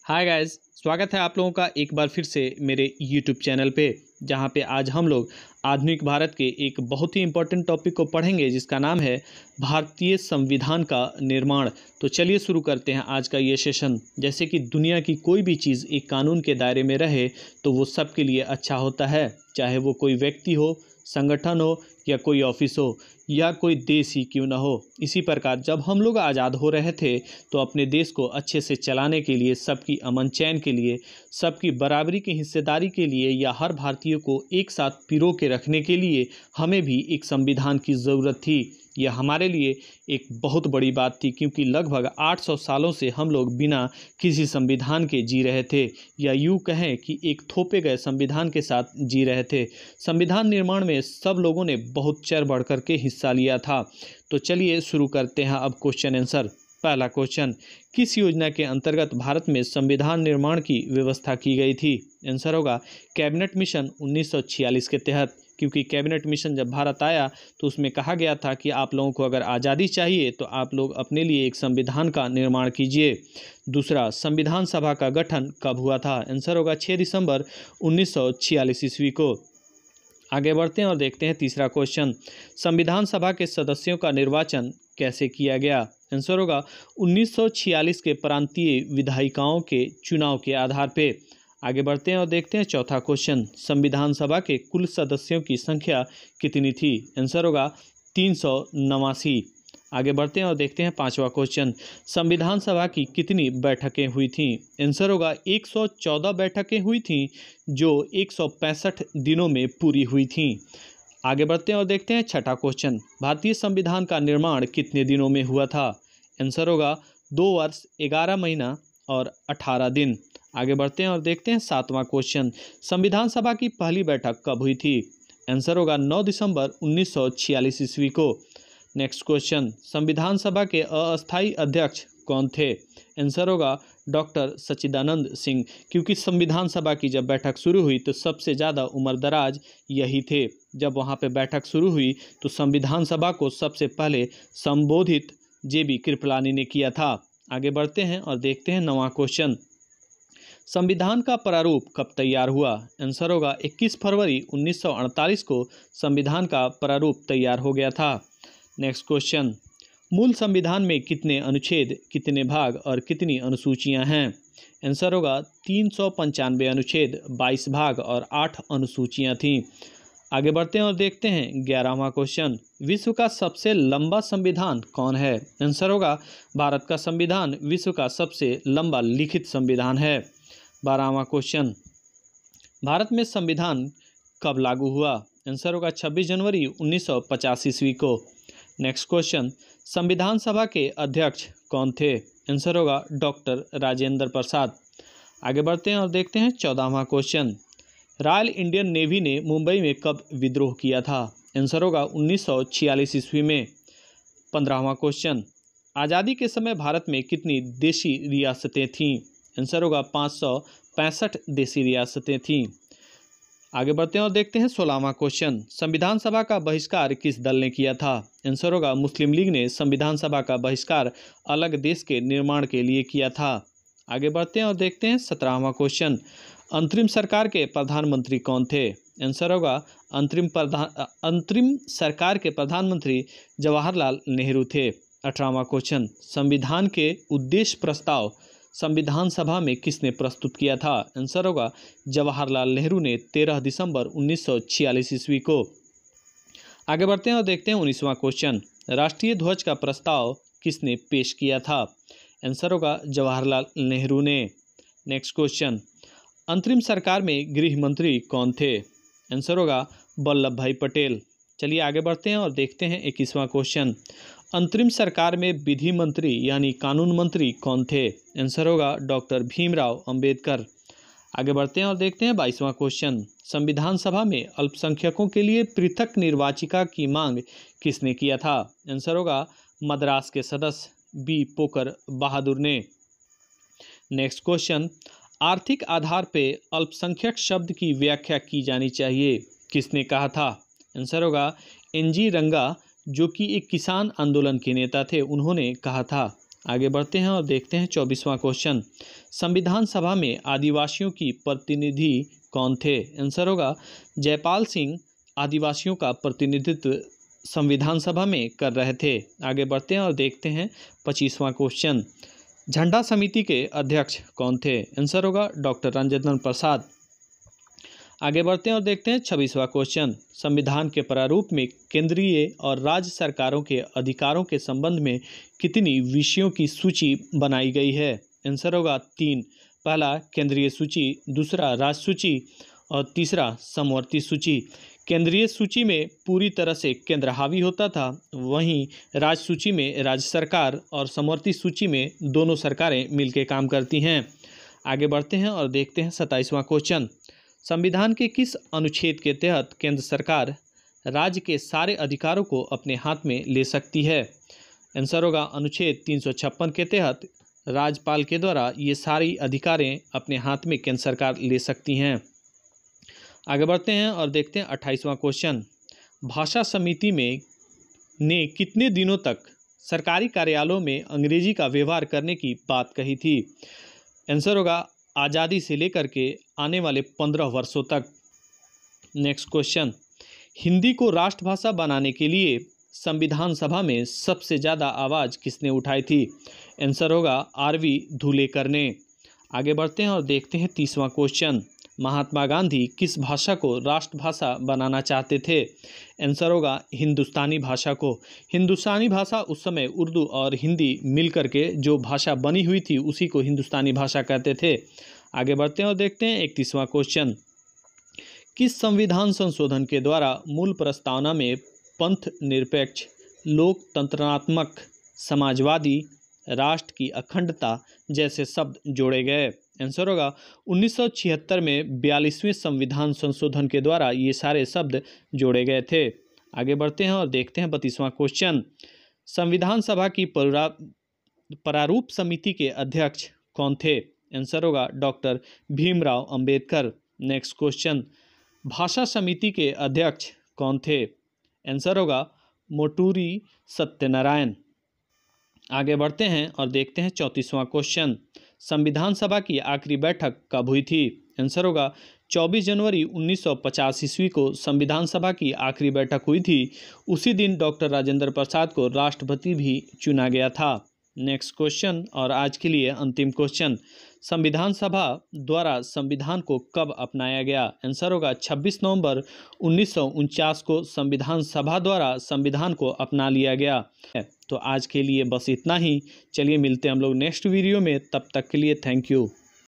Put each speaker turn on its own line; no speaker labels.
Hi guys, स्वागत है आप लोगों का एक बार फिर से मेरे यूट्यूब चैनल पे, जहां पे आज हम लोग आधुनिक भारत के एक बहुत ही इम्पोर्टेंट टॉपिक को पढ़ेंगे जिसका नाम है भारतीय संविधान का निर्माण। तो चलिए शुरू करते हैं आज का ये सेशन। जैसे कि दुनिया की कोई भी चीज़ एक कानून के दायरे में रहे तो वो सबके लिए अच्छा होता है, चाहे वो कोई व्यक्ति हो, संगठन हो या कोई ऑफिस हो या कोई देश ही क्यों ना हो। इसी प्रकार जब हम लोग आज़ाद हो रहे थे तो अपने देश को अच्छे से चलाने के लिए, सबकी अमन चैन के लिए, सबकी बराबरी की हिस्सेदारी के लिए या हर भारतीय को एक साथ पिरो के रखने के लिए हमें भी एक संविधान की ज़रूरत थी। यह हमारे लिए एक बहुत बड़ी बात थी, क्योंकि लगभग 800 सालों से हम लोग बिना किसी संविधान के जी रहे थे, या यूँ कहें कि एक थोपे गए संविधान के साथ जी रहे थे। संविधान निर्माण में सब लोगों ने बहुत चढ़ बढ़ कर के हिस्सा लिया था। तो चलिए शुरू करते हैं अब क्वेश्चन आंसर। पहला क्वेश्चन, किस योजना के अंतर्गत भारत में संविधान निर्माण की व्यवस्था की गई थी? आंसर होगा कैबिनेट मिशन 1946 के तहत, क्योंकि कैबिनेट मिशन जब भारत आया तो उसमें कहा गया था कि आप लोगों को अगर आज़ादी चाहिए तो आप लोग अपने लिए एक संविधान का निर्माण कीजिए। दूसरा, संविधान सभा का गठन कब हुआ था? आंसर होगा 6 दिसंबर 1946 ईस्वी को। आगे बढ़ते हैं और देखते हैं तीसरा क्वेश्चन, संविधान सभा के सदस्यों का निर्वाचन कैसे किया गया? आंसर होगा 1946 के प्रांतीय विधायिकाओं के चुनाव के आधार पे। आगे बढ़ते हैं और देखते हैं चौथा क्वेश्चन, संविधान सभा के कुल सदस्यों की संख्या कितनी थी? आंसर होगा 389। आगे बढ़ते हैं और देखते हैं पांचवा क्वेश्चन, संविधान सभा की कितनी बैठकें हुई थीं? आंसर होगा 114 बैठकें हुई थीं, जो 165 दिनों में पूरी हुई थीं। आगे बढ़ते हैं और देखते हैं छठा क्वेश्चन, भारतीय संविधान का निर्माण कितने दिनों में हुआ था? आंसर होगा 2 वर्ष 11 महीना और 18 दिन। आगे बढ़ते हैं और देखते हैं सातवां क्वेश्चन, संविधान सभा की पहली बैठक कब हुई थी? आंसर होगा 9 दिसंबर 1946 ईस्वी को। नेक्स्ट क्वेश्चन, संविधान सभा के अस्थायी अध्यक्ष कौन थे? आंसर होगा डॉक्टर सच्चिदानंद सिंह, क्योंकि संविधान सभा की जब बैठक शुरू हुई तो सबसे ज़्यादा उम्रदराज यही थे। जब वहाँ पे बैठक शुरू हुई तो संविधान सभा को सबसे पहले संबोधित जेबी कृपलानी ने किया था। आगे बढ़ते हैं और देखते हैं 9वां क्वेश्चन, संविधान का प्रारूप कब तैयार हुआ? आंसर होगा 21 फरवरी 1948 को संविधान का प्रारूप तैयार हो गया था। नेक्स्ट क्वेश्चन, मूल संविधान में कितने अनुच्छेद, कितने भाग और कितनी अनुसूचियां हैं? आंसर होगा 395 अनुच्छेद, 22 भाग और 8 अनुसूचियां थीं। आगे बढ़ते हैं और देखते हैं 11वां क्वेश्चन, विश्व का सबसे लंबा संविधान कौन है? आंसर होगा भारत का संविधान विश्व का सबसे लंबा लिखित संविधान है। 12वां क्वेश्चन, भारत में संविधान कब लागू हुआ? आंसर होगा 26 जनवरी 1950 ईस्वी को। नेक्स्ट क्वेश्चन, संविधान सभा के अध्यक्ष कौन थे? आंसर होगा डॉक्टर राजेंद्र प्रसाद। आगे बढ़ते हैं और देखते हैं 14वां क्वेश्चन, रॉयल इंडियन नेवी ने मुंबई में कब विद्रोह किया था? आंसर होगा 1946 ईस्वी में। 15वां क्वेश्चन, आज़ादी के समय भारत में कितनी देशी रियासतें थीं? आंसर होगा 565 देशी रियासतें थीं। आगे बढ़ते हैं और देखते हैं 16वां क्वेश्चन, संविधान सभा का बहिष्कार किस दल ने किया था? आंसर होगा मुस्लिम लीग ने संविधान सभा का बहिष्कार अलग देश के निर्माण के लिए किया था। आगे बढ़ते हैं और देखते हैं 17वां क्वेश्चन, अंतरिम सरकार के प्रधानमंत्री कौन थे? आंसर होगा अंतरिम सरकार के प्रधानमंत्री जवाहरलाल नेहरू थे। 18वां क्वेश्चन, संविधान के उद्देश्य प्रस्ताव संविधान सभा में किसने प्रस्तुत किया था? आंसर होगा जवाहरलाल नेहरू ने 13 दिसंबर 1946 ईस्वी को। आगे बढ़ते हैं और देखते हैं 19वां क्वेश्चन, राष्ट्रीय ध्वज का प्रस्ताव किसने पेश किया था? आंसर होगा जवाहरलाल नेहरू ने। नेक्स्ट क्वेश्चन, अंतरिम सरकार में गृह मंत्री कौन थे? आंसर होगा वल्लभ भाई पटेल। चलिए आगे बढ़ते हैं और देखते हैं 21वां क्वेश्चन, अंतरिम सरकार में विधि मंत्री यानी कानून मंत्री कौन थे? आंसर होगा डॉक्टर भीमराव अंबेडकर। आगे बढ़ते हैं और देखते हैं 22वां क्वेश्चन, संविधान सभा में अल्पसंख्यकों के लिए पृथक निर्वाचिका की मांग किसने किया था? आंसर होगा मद्रास के सदस्य बी पोकर बहादुर ने। नेक्स्ट क्वेश्चन, आर्थिक आधार पे अल्पसंख्यक शब्द की व्याख्या की जानी चाहिए, किसने कहा था? आंसर होगा एनजी रंगा, जो कि एक किसान आंदोलन के नेता थे, उन्होंने कहा था। आगे बढ़ते हैं और देखते हैं 24वां क्वेश्चन। संविधान सभा में आदिवासियों की प्रतिनिधि कौन थे? आंसर होगा जयपाल सिंह आदिवासियों का प्रतिनिधित्व संविधान सभा में कर रहे थे। आगे बढ़ते हैं और देखते हैं 25वां क्वेश्चन। झंडा समिति के अध्यक्ष कौन थे? आंसर होगा डॉक्टर राजेंद्र प्रसाद। आगे बढ़ते हैं और देखते हैं 26वां क्वेश्चन। संविधान के प्रारूप में केंद्रीय और राज्य सरकारों के अधिकारों के संबंध में कितनी विषयों की सूची बनाई गई है? आंसर होगा 3। पहला केंद्रीय सूची, दूसरा राज्य सूची और तीसरा समवर्ती सूची। केंद्रीय सूची में पूरी तरह से केंद्र हावी होता था, वहीं राज्य सूची में राज्य सरकार और समवर्ती सूची में दोनों सरकारें मिलकर काम करती हैं। आगे बढ़ते हैं और देखते हैं 27वां क्वेश्चन। संविधान के किस अनुच्छेद के तहत केंद्र सरकार राज्य के सारे अधिकारों को अपने हाथ में ले सकती है? आंसर होगा अनुच्छेद 356 के तहत राज्यपाल के द्वारा ये सारी अधिकारें अपने हाथ में केंद्र सरकार ले सकती हैं। आगे बढ़ते हैं और देखते हैं 28वां क्वेश्चन। भाषा समिति में ने कितने दिनों तक सरकारी कार्यालयों में अंग्रेजी का व्यवहार करने की बात कही थी? आंसर होगा आज़ादी से लेकर के आने वाले 15 वर्षों तक। Next question. हिंदी को राष्ट्रभाषा बनाने के लिए संविधान सभा में सबसे ज़्यादा आवाज़ किसने उठाई थी? आंसर होगा आर.वी. धुलेकर ने। आगे बढ़ते हैं और देखते हैं 30वां क्वेश्चन। महात्मा गांधी किस भाषा को राष्ट्रभाषा बनाना चाहते थे? आंसर होगा हिंदुस्तानी भाषा को। हिंदुस्तानी भाषा उस समय उर्दू और हिंदी मिलकर के जो भाषा बनी हुई थी उसी को हिंदुस्तानी भाषा कहते थे। आगे बढ़ते हैं और देखते हैं 31वां क्वेश्चन। किस संविधान संशोधन के द्वारा मूल प्रस्तावना में पंथ निरपेक्ष, लोकतंत्रात्मक, समाजवादी, राष्ट्र की अखंडता जैसे शब्द जोड़े गए? आंसर होगा 1976 में 42वें संविधान संशोधन के द्वारा ये सारे शब्द जोड़े गए थे। आगे बढ़ते हैं और देखते हैं 32वां क्वेश्चन। संविधान सभा की प्रारूप समिति के अध्यक्ष कौन थे? आंसर होगा doctor Bhimrao Ambedkar. Next question. भाषा समिति के अध्यक्ष कौन थे? आंसर होगा मोटूरी सत्यनारायण। आगे बढ़ते हैं और देखते हैं 34वां क्वेश्चन। संविधान सभा की आखिरी बैठक कब हुई थी? आंसर होगा 24 जनवरी 1950 ईस्वी को संविधान सभा की आखिरी बैठक हुई थी। उसी दिन डॉक्टर राजेंद्र प्रसाद को राष्ट्रपति भी चुना गया था। नेक्स्ट क्वेश्चन और आज के लिए अंतिम क्वेश्चन। संविधान सभा द्वारा संविधान को कब अपनाया गया? आंसर होगा 26 नवंबर 1949 को संविधान सभा द्वारा संविधान को अपना लिया गया। तो आज के लिए बस इतना ही। चलिए मिलते हैं हम लोग नेक्स्ट वीडियो में, तब तक के लिए थैंक यू।